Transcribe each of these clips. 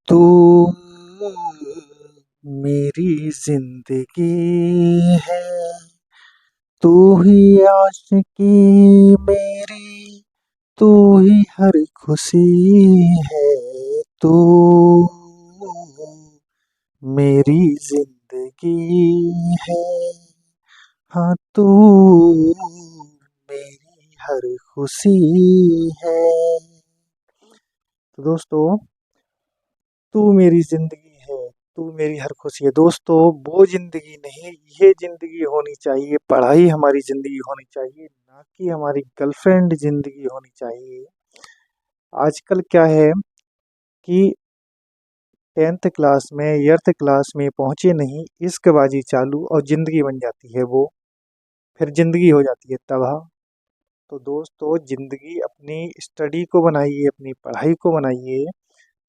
तू मेरी जिंदगी है। तू ही आशिकी मेरी। तू ही हर खुशी है। तू मेरी जिंदगी है। हाँ, तू मेरी हर खुशी है। तो दोस्तों, तू मेरी जिंदगी है, तू मेरी हर खुशी है। दोस्तों, वो जिंदगी नहीं, ये जिंदगी होनी चाहिए। पढ़ाई हमारी जिंदगी होनी चाहिए, ना कि हमारी गर्लफ्रेंड जिंदगी होनी चाहिए। आजकल क्या है कि 10th क्लास में 8th क्लास में पहुंचे नहीं, इश्कबाजी चालू और जिंदगी बन जाती है वो। फिर जिंदगी हो जाती है तबाह। तो दोस्तों, जिंदगी अपनी स्टडी को बनाइए, अपनी पढ़ाई को बनाइए,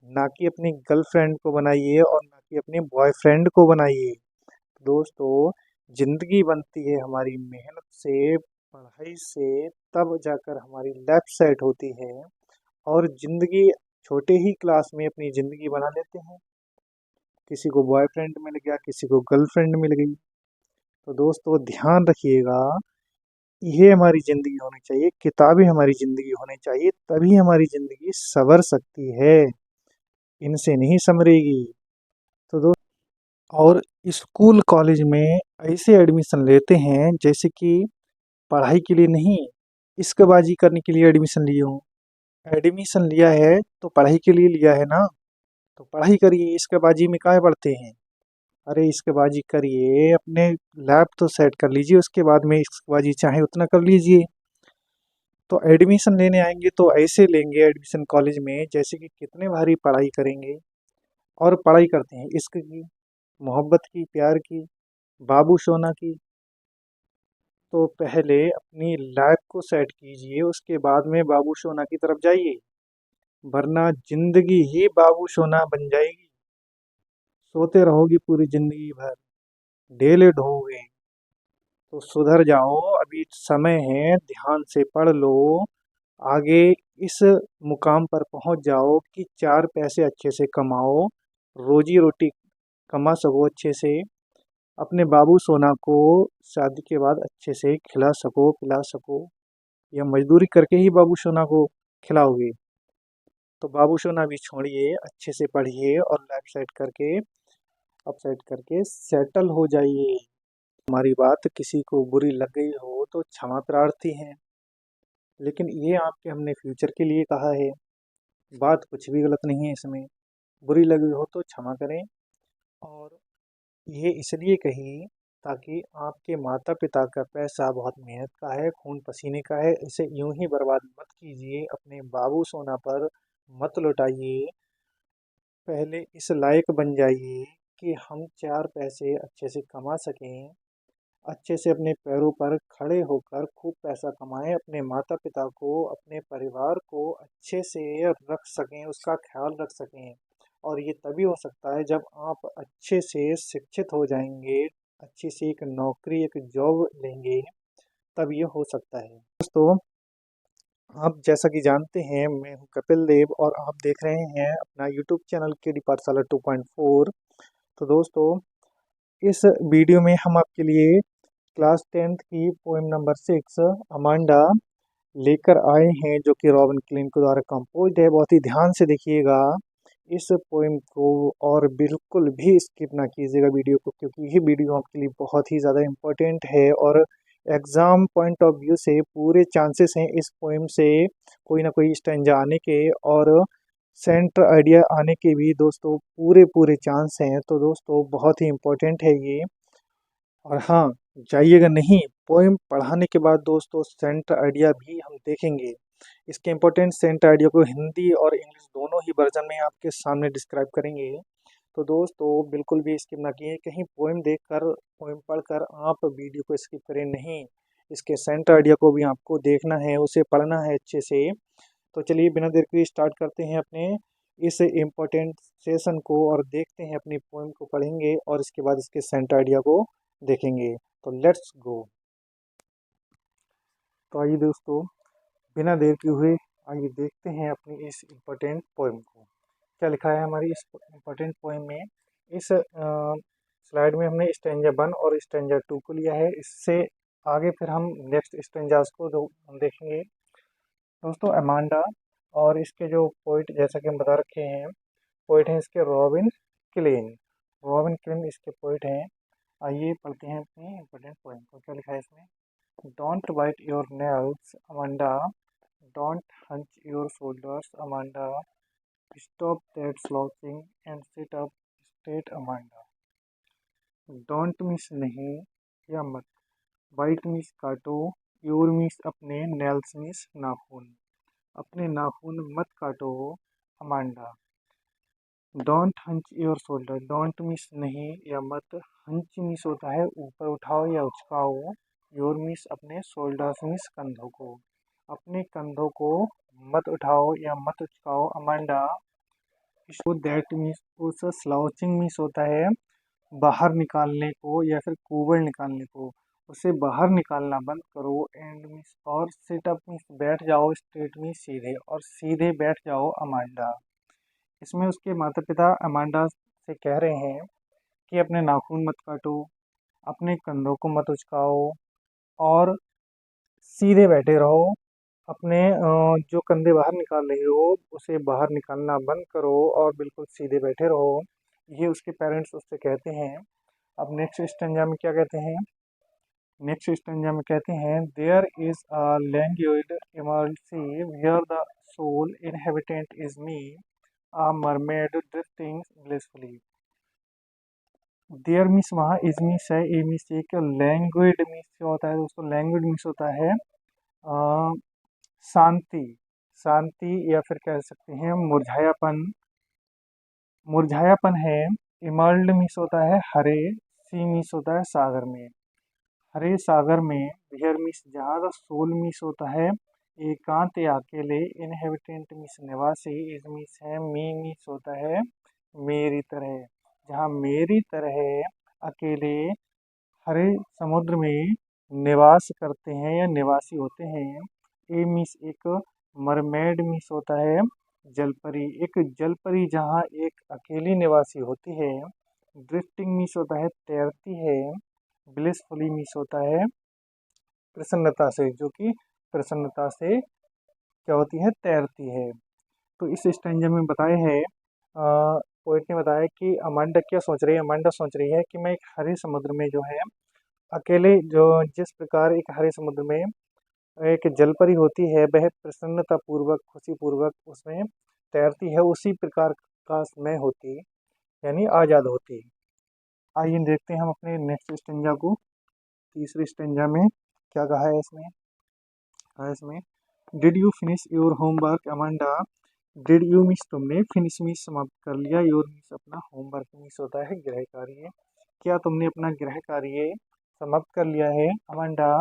ना कि अपनी गर्लफ्रेंड को बनाइए और ना कि अपने बॉयफ्रेंड को बनाइए। दोस्तों, जिंदगी बनती है हमारी मेहनत से, पढ़ाई से, तब जाकर हमारी लाइफ सेट होती है। और जिंदगी छोटे ही क्लास में अपनी जिंदगी बना लेते हैं। किसी को बॉयफ्रेंड मिल गया, किसी को गर्लफ्रेंड मिल गई। तो दोस्तों, ध्यान रखिएगा, ये हमारी जिंदगी होनी चाहिए, किताबें हमारी जिंदगी होनी चाहिए, तभी हमारी जिंदगी संवर सकती है, इनसे नहीं संवरेगी। तो और स्कूल कॉलेज में ऐसे एडमिशन लेते हैं जैसे कि पढ़ाई के लिए नहीं, इश्कबाजी करने के लिए एडमिशन लिए हों। एडमिशन लिया है तो पढ़ाई के लिए लिया है ना, तो पढ़ाई करिए, इश्कबाजी में काहे पढ़ते हैं। अरे, इश्कबाजी करिए, अपने लैब तो सेट कर लीजिए, उसके बाद में इश्कबाजी चाहे उतना कर लीजिए। तो एडमिशन लेने आएंगे तो ऐसे लेंगे एडमिशन कॉलेज में जैसे कि कितने भारी पढ़ाई करेंगे। और पढ़ाई करते हैं इश्क की, मोहब्बत की, प्यार की, बाबू सोना की। तो पहले अपनी लाइफ को सेट कीजिए, उसके बाद में बाबू सोना की तरफ जाइए, वरना जिंदगी ही बाबू सोना बन जाएगी। सोते रहोगी पूरी जिंदगी भर, ढेले ढोओगे। तो सुधर जाओ, अभी समय है, ध्यान से पढ़ लो, आगे इस मुकाम पर पहुंच जाओ कि 4 पैसे अच्छे से कमाओ, रोजी रोटी कमा सको अच्छे से, अपने बाबू सोना को शादी के बाद अच्छे से खिला सको, पिला सको। या मजदूरी करके ही बाबू सोना को खिलाओगे। तो बाबू सोना भी छोड़िए, अच्छे से पढ़िए और लाइफ सेट करके, अब सेट करके सेटल हो जाइए। हमारी बात किसी को बुरी लग गई हो तो क्षमा प्रार्थी हैं, लेकिन ये आपके हमने फ्यूचर के लिए कहा है। बात कुछ भी गलत नहीं है इसमें। बुरी लगी हो तो क्षमा करें। और ये इसलिए कही ताकि आपके माता पिता का पैसा बहुत मेहनत का है, खून पसीने का है, इसे यूं ही बर्बाद मत कीजिए, अपने बाबू सोना पर मत लुटाइए। पहले इस लायक बन जाइए कि हम 4 पैसे अच्छे से कमा सकें, अच्छे से अपने पैरों पर खड़े होकर खूब पैसा कमाएं, अपने माता पिता को, अपने परिवार को अच्छे से रख सकें, उसका ख्याल रख सकें। और ये तभी हो सकता है जब आप अच्छे से शिक्षित हो जाएंगे, अच्छी सी एक नौकरी, एक जॉब लेंगे, तब ये हो सकता है। दोस्तों, आप जैसा कि जानते हैं, मैं हूं कपिल देव और आप देख रहे हैं अपना यूट्यूब चैनल केडी पाठशाला 2.4। तो दोस्तों, इस वीडियो में हम आपके लिए क्लास 10th की पोएम नंबर 6 अमांडा लेकर आए हैं, जो कि रॉबिन क्लीन के द्वारा कंपोज्ड है। बहुत ही ध्यान से देखिएगा इस पोएम को और बिल्कुल भी स्किप ना कीजिएगा वीडियो को, क्योंकि ये वीडियो आपके लिए बहुत ही ज़्यादा इम्पोर्टेंट है। और एग्ज़ाम पॉइंट ऑफ व्यू से पूरे चांसेस हैं इस पोएम से कोई ना कोई स्टैंजा आने के और सेंटर आइडिया आने के भी दोस्तों पूरे पूरे चांस हैं। तो दोस्तों, बहुत ही इम्पोर्टेंट है ये। और हाँ, जाइएगा नहीं, पोएम पढ़ाने के बाद दोस्तों सेंटर आइडिया भी हम देखेंगे। इसके इम्पोर्टेंट सेंटर आइडिया को हिंदी और इंग्लिश दोनों ही वर्जन में आपके सामने डिस्क्राइब करेंगे। तो दोस्तों, बिल्कुल भी स्किप ना किए, कहीं पोएम देखकर, पोएम पढ़कर आप वीडियो को स्किप करें नहीं। इसके सेंटर आइडिया को भी आपको देखना है, उसे पढ़ना है अच्छे से। तो चलिए, बिना देर के स्टार्ट करते हैं अपने इस इम्पोर्टेंट सेशन को और देखते हैं, अपनी पोएम को पढ़ेंगे और इसके बाद इसके सेंटर आइडिया को देखेंगे। तो लेट्स गो। तो आइए दोस्तों, बिना देर के हुए आइए देखते हैं अपनी इस इम्पोर्टेंट पोएम को। क्या लिखा है हमारी इस इम्पोर्टेंट पोएम में। इस स्लाइड में हमने स्टैंजा 1 और स्टैंजा 2 को लिया है। इससे आगे फिर हम नेक्स्ट स्टैंजास को देखेंगे। दोस्तों अमांडा और इसके जो पोइट, जैसा कि हम बता रखे हैं, पोइट हैं इसके रॉबिन क्लिन। रॉबिन क्लिन इसके पोइट हैं। आइए पढ़ते हैं अपनी इम्पोर्टेंट पोएम को। क्या लिखा है इसमें? Don't bite your nails Amanda, don't hunch your shoulders Amanda, stop that slouching and sit up straight Amanda. Don't means नहीं या मत, बाइट मिस काटो, योर मिस अपने, नेल्स मिस नाखून, अपने नाखून मत काटो Amanda. Don't hunch your shoulder, don't means नहीं या मत, हंच मिस होता है ऊपर उठाओ या उचकाओ, योर मिस अपने, शोल्डर्स मिस कंधों को, अपने कंधों को मत उठाओ या मत उचकाओ अमांडा। शो दैट मिस, उस स्लाउचिंग मिस होता है बाहर निकालने को या फिर कुबड़ निकालने को, उसे बाहर निकालना बंद करो। एंड मिस, और सिट अप मिस बैठ जाओ, स्ट्रेट मिस सीधे, और सीधे बैठ जाओ अमांडा। इसमें उसके माता पिता अमांडा से कह रहे हैं कि अपने नाखून मत काटो, अपने कंधों को मत उचकाओ और सीधे बैठे रहो। अपने जो कंधे बाहर निकाल रही हो उसे बाहर निकालना बंद करो और बिल्कुल सीधे बैठे रहो। ये उसके पेरेंट्स उससे कहते हैं। अब नेक्स्ट स्टेंजा में क्या कहते हैं? नेक्स्ट स्टेंजा में कहते हैं, there is a language emerald sea where the sole inhabitant is me, a mermaid drifting blissfully. There means वहाँ, इज मिस है, ए मिस एक, लैंग्वेज मिस क्या होता है दोस्तों? लैंग्वेज मिस होता है शांति, शांति या फिर कह सकते हैं मुरझायापन, मुरझायापन है। इमर्ल्ड मिस होता है हरे, सी मिस होता है सागर में, हरे सागर में। वियर मिस जहाँ, द सोल मिस होता है एकांत या अकेले, इनहेबिटेंट मिस निवासी, इज मिस है, मी मिस होता है मेरी तरह, जहाँ मेरी तरह अकेले हरे समुद्र में निवास करते हैं या निवासी होते हैं। ए मिस एक, मरमेड मिस होता है जलपरी, एक जलपरी जहाँ एक अकेली निवासी होती है। ड्रिफ्टिंग मिस होता है तैरती है। ब्लिसफुली मिस होता है प्रसन्नता से, जो कि प्रसन्नता से क्या होती है? तैरती है। तो इस स्टैंजा में बताए है, पोएट ने बताया कि अमांडा क्या सोच रही है। अमांडा सोच रही है कि मैं एक हरे समुद्र में जो है अकेले, जो जिस प्रकार एक हरे समुद्र में एक जलपरी होती है, वह प्रसन्नता पूर्वक, खुशी पूर्वक उसमें तैरती है, उसी प्रकार का मैं होती, यानी आज़ाद होती। आइए देखते हैं हम अपने नेक्स्ट स्टेंजा को। तीसरे स्टेंजा में क्या कहा है इसमें? कहा है इसमें, did you finish your homework Amanda, did you miss तुमने, फिनिश मिस समाप्त कर लिया, योर मिस अपना, होमवर्क मिस होता है गृह कार्य, क्या तुमने अपना गृह कार्य समाप्त कर लिया है अमांडा।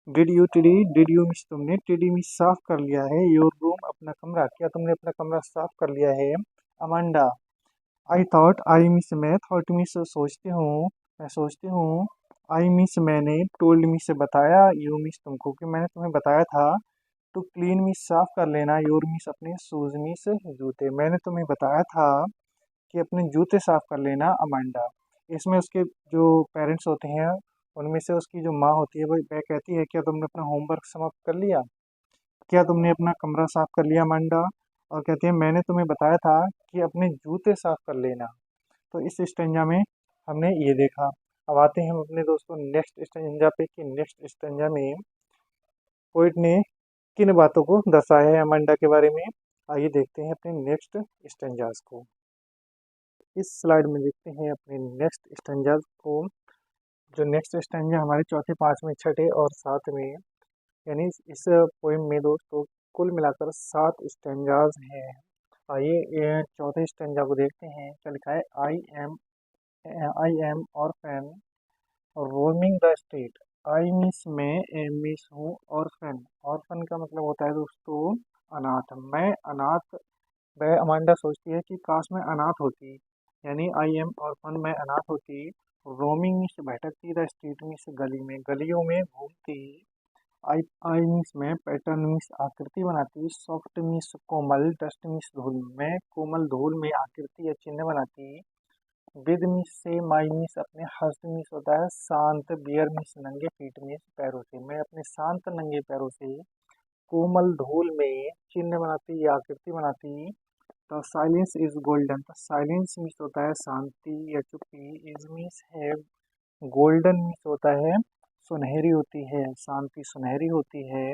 डिड यू टिडी, डिड यू मिस तुमने, टिडी मिस साफ कर लिया है, योर रूम अपना कमरा, क्या तुमने अपना कमरा साफ कर लिया है Amanda. I thought, I miss मैं, थॉट मिस सोचती हूँ, मैं सोचती हूँ। आई मिस मैंने, टोल्ड मिस से बताया, यू मिस तुमको, कि मैंने तुम्हें बताया था। टू क्लीन मिस साफ कर लेना, योर मिस अपने, शूज मिस जूते, मैंने तुम्हें बताया था कि अपने जूते साफ कर लेना अमांडा। इसमें उसके जो पेरेंट्स होते हैं उनमें से उसकी जो माँ होती है वह कहती है, क्या तुमने अपना होमवर्क समाप्त कर लिया, क्या तुमने अपना कमरा साफ कर लिया अमांडा। और कहती है, मैंने तुम्हें बताया था कि अपने जूते साफ कर लेना। तो इस स्टेंजा में हमने ये देखा। अब आते हैं हम अपने दोस्तों नेक्स्ट स्टेंजा पे कि नेक्स्ट स्टेंजा में पोइट ने किन बातों को दर्शाया है अमांडा के बारे में। आइए देखते हैं अपने नेक्स्ट स्टेंजाज को। इस स्लाइड में देखते हैं अपने नेक्स्ट स्टेंजाज को। जो नेक्स्ट स्टेंजा हमारे चौथे, पाँचवें, छठे और सातवें, यानी इस पोएम में दोस्तों कुल मिलाकर 7 स्टेंजाज हैं। आइए ये चौथे स्टेंजा को देखते हैं। क्या लिखा है? I am orphan roaming the street, I miss मैं, ए मिस हूँ ऑर्फन। ऑर्फन का मतलब होता है दोस्तों अनाथ, मैं अनाथ। वह अमांडा सोचती है कि काश मैं अनाथ होती, यानी आई एम ऑर्फन, मैं अनाथ होती। रोमिंग मिस भटकती, द स्ट्रीट मिस गली में, गलियों में घूमती। आई आई मीन्स में, पैटर्न मीन्स आकृति बनाती, सॉफ्ट मीन्स कोमल, डस्ट मीन्स धूल में, कोमल धूल में आकृति या चिन्ह बनाती, विद मीन्स से, माई मीन्स अपने, हस्त मीन्स होता है शांत, बियर मीन्स नंगे, फीट मीन्स पैरों से, मैं अपने शांत नंगे पैरों से कोमल धूल में चिन्ह बनाती या आकृति बनाती। The silence is golden, the silence means होता है शांति या चुप्पी, इज मीन्स है, गोल्डन मीन्स होता है सुनहरी होती है, शांति सुनहरी होती है।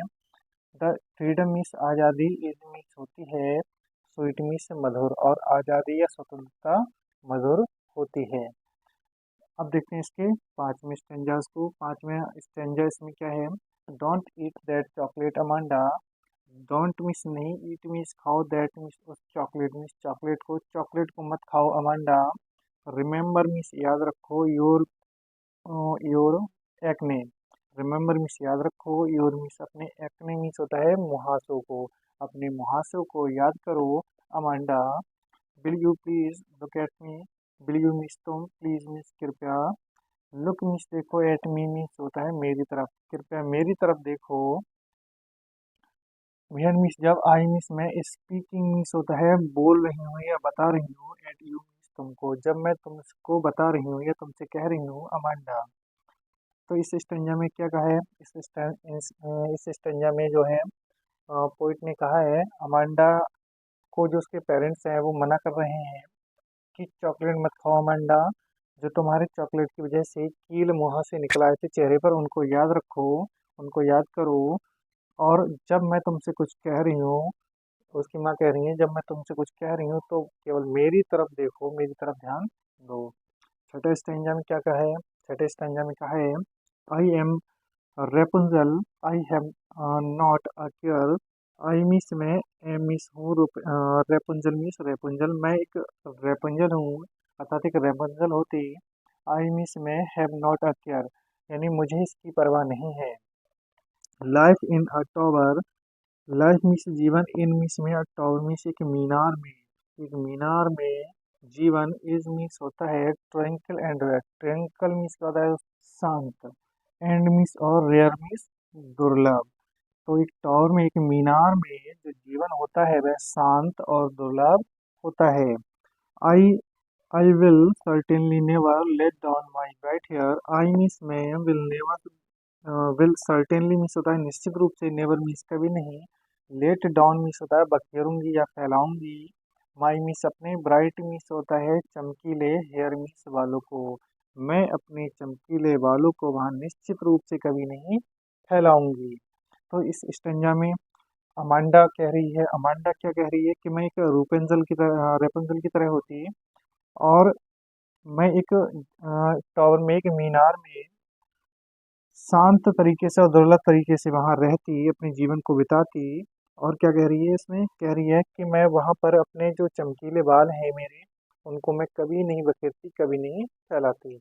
द फ्रीडम मीन्स आज़ादी, इज मीन्स होती है स्वीट मीन्स मधुर, और आज़ादी या स्वतंत्रता मधुर होती है। अब देखते हैं इसके पांचवें स्टेंजास को। पांचवें स्टेंजा इसमें क्या है, don't eat that chocolate Amanda, don't means नहीं, ईट मीन्स खाओ, दैट मीन्स उस, चॉकलेट मीन्स चॉकलेट को, चॉकलेट को मत खाओ अमांडा। रिमेंबर मीन्स याद रखो, योर एक्ने, रिमेंबर मीन्स याद रखो, योर मीन्स अपने, एक्ने मीन्स होता है मुहासों को, अपने मुहासों को याद करो Amanda. Will you please look at me, will you means तुम, प्लीज मीन्स कृपया, लुक मीन्स देखो, एट मी मीन्स होता है मेरी तरफ, कृपया मेरी तरफ देखो। वेयर मीन्स जब, आई मीन्स मैं, स्पीकिंग मीन्स होता है बोल रही हूँ या बता रही हूँ, एट यू मीन्स तुमको, जब मैं तुमको बता रही हूँ या तुमसे कह रही हूँ अमांडा। तो इस स्टेंजा में क्या कहा है, इस स्टेंजा में जो है पोइट ने कहा है, अमांडा को जो उसके पेरेंट्स हैं वो मना कर रहे हैं कि चॉकलेट मत खाओ अमांडा, जो तुम्हारे चॉकलेट की वजह से कील मुंह से निकल आए थे चेहरे पर, उनको याद रखो, उनको याद करो। और जब मैं तुमसे कुछ कह रही हूँ, उसकी माँ कह रही है, जब मैं तुमसे कुछ कह रही हूँ तो केवल मेरी तरफ देखो, मेरी तरफ ध्यान दो। छठे स्टेंजा में क्या कहा है, छठे स्टेंजा में कहा है, I am Rapunzel, I have not a care, I miss में, मिस हूँ, रेपुंजल मिस रेपुंजल, मैं एक रेपुंजल हूँ, अर्थात एक रेपुंजल होती। आई मिस में हैव नॉट अ केयर, यानी मुझे इसकी परवाह नहीं है। Life in a tower, life miss जीवन, इन मिस में, अ टॉवर मिस एक मीनार में, एक मीनार में, जीवन, इज मिस होता है tranquil and rare, tranquil means का होता है शांत, एंड मिस और रेयर मिस दुर्लभ। तो एक टावर में, एक मीनार में जो जीवन होता है वह शांत और दुर्लभ होता है। I I will certainly never let down my right hair, I means में, will never, will certainly means होता है निश्चित रूप से, नेवर मीन्स कभी नहीं, लेट डाउन मीन्स होता है बखेरूंगी या फैलाऊंगी, माई मीन्स अपने, ब्राइट मीन्स होता है चमकीले, हेयर मीन्स बालों को, मैं अपने चमकीले बालों को वहाँ निश्चित रूप से कभी नहीं फैलाऊंगी। तो इस स्टेंजा में अमांडा कह रही है, अमांडा क्या कह रही है कि मैं एक रूपेंजल की तरह, रेपुंजल की तरह होती, और मैं एक टावर में, एक मीनार में शांत तरीके से और दुर्लभ तरीके से वहां रहती, अपने जीवन को बिताती। और क्या कह रही है इसमें, कह रही है कि मैं वहां पर अपने जो चमकीले बाल हैं मेरे, उनको मैं कभी नहीं बखेरती, कभी नहीं फैलाती।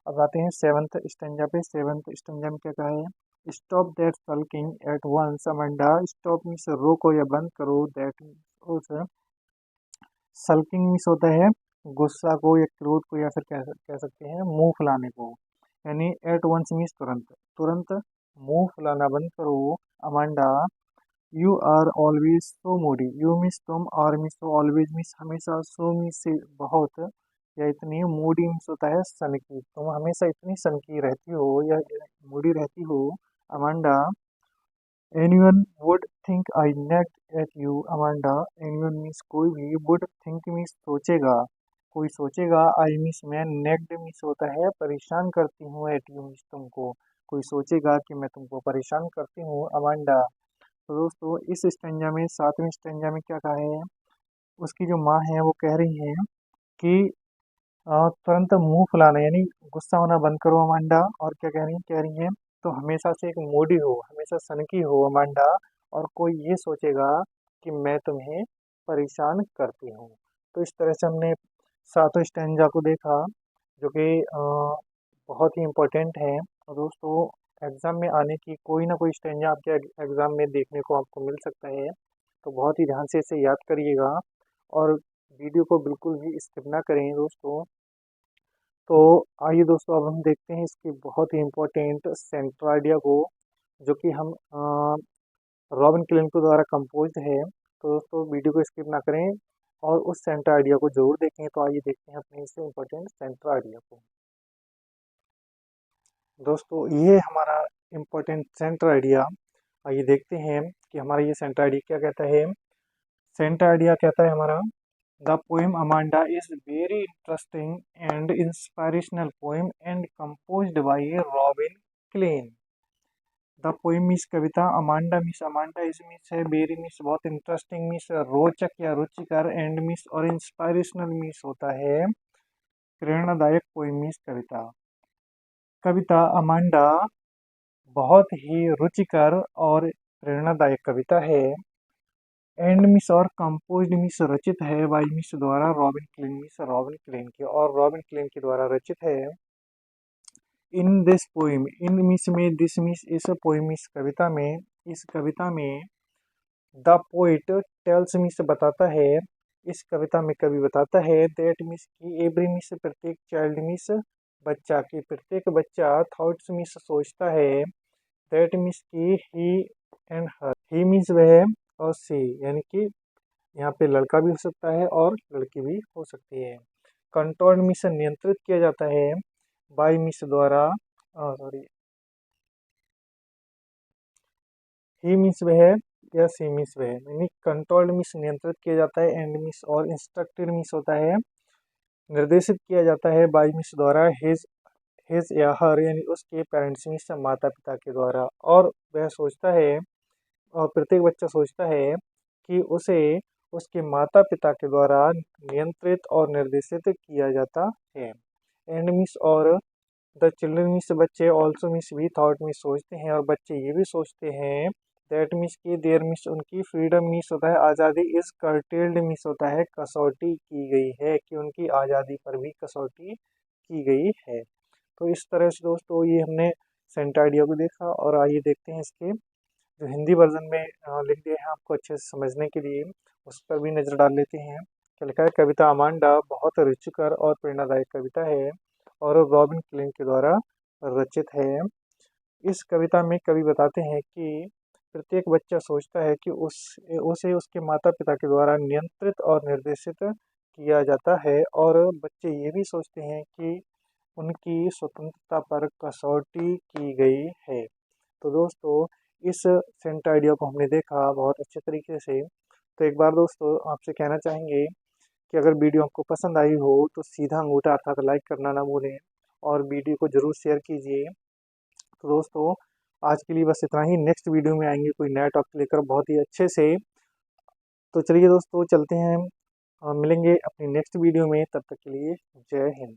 अब आते हैं सेवंथ स्टेंजा पे। सेवंथ स्टेंजा में क्या कहा है, stop that sulking at once Amanda, stop means रोको या बंद करो, दैट उस, सल्किंग मीन्स होता है गुस्सा को या क्रोध को, या फिर कह सकते हैं मुंह फुलाने को, यानी एट वंस मीन्स तुरंत, तुरंत मुंह फुलाना बंद करो Amanda. You are always so moody, you means तुम, और मीन्स तो, ऑलवेज मीन्स हमेशा, सो मीन्स से बहुत, या इतनी, मूडी मीन्स होता है सनकी, तुम हमेशा इतनी सनकी रहती हो या मूडी रहती हो Amanda. Anyone would think I nagged at you Amanda, anyone means कोई भी, वुड थिंक मीन्स सोचेगा, कोई सोचेगा, आई मीन्स मैं, नेक्ड मीन्स होता है परेशान करती हूँ, एट यू मीन्स तुमको, कोई सोचेगा कि मैं तुमको परेशान करती हूँ अमांडा। तो दोस्तों इस स्टेंजा में, सातवें स्टेंजा में क्या कहा है, उसकी जो माँ है वो कह रही है कि तुरंत मुंह फुलाना, यानी गुस्सा होना बंद करो अमांडा। और क्या कह रही है, तो हमेशा से एक मूडी हो, हमेशा सनकी हो अमांडा, और कोई ये सोचेगा कि मैं तुम्हें परेशान करती हूँ। तो इस तरह से हमने सातों स्टेंजा को देखा, जो कि बहुत ही इम्पोर्टेंट है। और दोस्तों एग्ज़ाम में आने की कोई ना कोई स्टेंजा आपके एग्ज़ाम में देखने को आपको मिल सकता है, तो बहुत ही ध्यान से इसे याद करिएगा, और वीडियो को बिल्कुल भी स्किप ना करें दोस्तों। तो आइए दोस्तों अब हम देखते हैं इसके बहुत ही इम्पोर्टेंट सेंट्रोइडिया को। जो कि हम रॉबिन क्लिंटो द्वारा कंपोज्ड है। तो दोस्तों वीडियो को स्किप ना करें और उस सेंटर आइडिया को जरूर देखें। तो आइए देखते हैं अपने इससे इम्पोर्टेंट सेंटर आइडिया को। दोस्तों ये हमारा इम्पोर्टेंट सेंटर आइडिया, आइए देखते हैं कि हमारा ये सेंटर आइडिया क्या कहता है। सेंटर आइडिया कहता है हमारा, the poem Amanda is very interesting and inspirational poem and composed by Robin Klein. The poem means कविता, अमांडा इस मीन्स है, वेरी मीन्स बहुत, इंटरेस्टिंग मीन्स रोचक या रुचिकर, एंड मीन्स और इंस्पायरेशनल मीन्स होता है प्रेरणादायक, पोएम मीन्स कविता। कविता अमांडा बहुत ही रुचिकर और प्रेरणादायक कविता है। एंड मिस और कंपोज्ड मिस रचित है, बाई मिस द्वारा, Robin Klein means Robin Klein के और रॉबिन क्लेन के द्वारा रचित है। In this poem, in miss में, दिस मिस इस पोइम इस कविता में, इस कविता में द पोइट टेल्स मिस बताता है, इस कविता में कवि बताता है, दैट मिस की एवरी मिस प्रत्येक चाइल्ड मिस बच्चा की, प्रत्येक बच्चा थॉट्स मिस सोचता है, दैट मिस की ही एंड हर, ही मीन्स वह और सी यानी कि यहाँ पे लड़का भी हो सकता है और लड़की भी हो सकती है। कंट्रोल मिस नियंत्रित किया जाता है, बाई मिस द्वारा, सॉरी, ही मीन्स वह या सी मीन्स वह, यानी कंट्रोल्ड मिस नियंत्रित किया जाता है, एंड मिस और इंस्ट्रक्टेड मिस होता है निर्देशित किया जाता है, बाई मिस द्वारा, हिज या हर यानी उसके पेरेंट्स मीन्स माता पिता के द्वारा। और वह सोचता है, और प्रत्येक बच्चा सोचता है कि उसे उसके माता पिता के द्वारा नियंत्रित और निर्देशित किया जाता है। एंड मिस और द चिल्ड्रन मिस बच्चे, ऑल्सो मिस भी, थॉट मिस सोचते हैं और बच्चे ये भी सोचते हैं, दैट मिस की, देयर मिस उनकी, फ्रीडम मिस होता है आज़ादी, इज कर्टेल्ड मिस होता है कसौटी की गई है, कि उनकी आज़ादी पर भी कसौटी की गई है। तो इस तरह से दोस्तों ये हमने सेंट आइडिया को देखा, और आइए देखते हैं इसके जो हिंदी वर्जन में लिख दिए हैं आपको अच्छे से समझने के लिए, उस पर भी नज़र डाल लेते हैं। क्या लिखा है, कविता अमांडा बहुत रुचिकर और प्रेरणादायक कविता है और रॉबिन क्लिंट के द्वारा रचित है। इस कविता में कवि बताते हैं कि प्रत्येक बच्चा सोचता है कि उसे उसके माता पिता के द्वारा नियंत्रित और निर्देशित किया जाता है, और बच्चे ये भी सोचते हैं कि उनकी स्वतंत्रता पर कसौटी की गई है। तो दोस्तों इस सेंट आइडिया को हमने देखा बहुत अच्छे तरीके से। तो एक बार दोस्तों आपसे कहना चाहेंगे कि अगर वीडियो आपको पसंद आई हो तो सीधा अंगूठा अर्थात लाइक करना ना भूलें, और वीडियो को ज़रूर शेयर कीजिए। तो दोस्तों आज के लिए बस इतना ही, नेक्स्ट वीडियो में आएंगे कोई नया टॉपिक लेकर बहुत ही अच्छे से। तो चलिए दोस्तों चलते हैं, मिलेंगे अपनी नेक्स्ट वीडियो में, तब तक के लिए जय हिंद।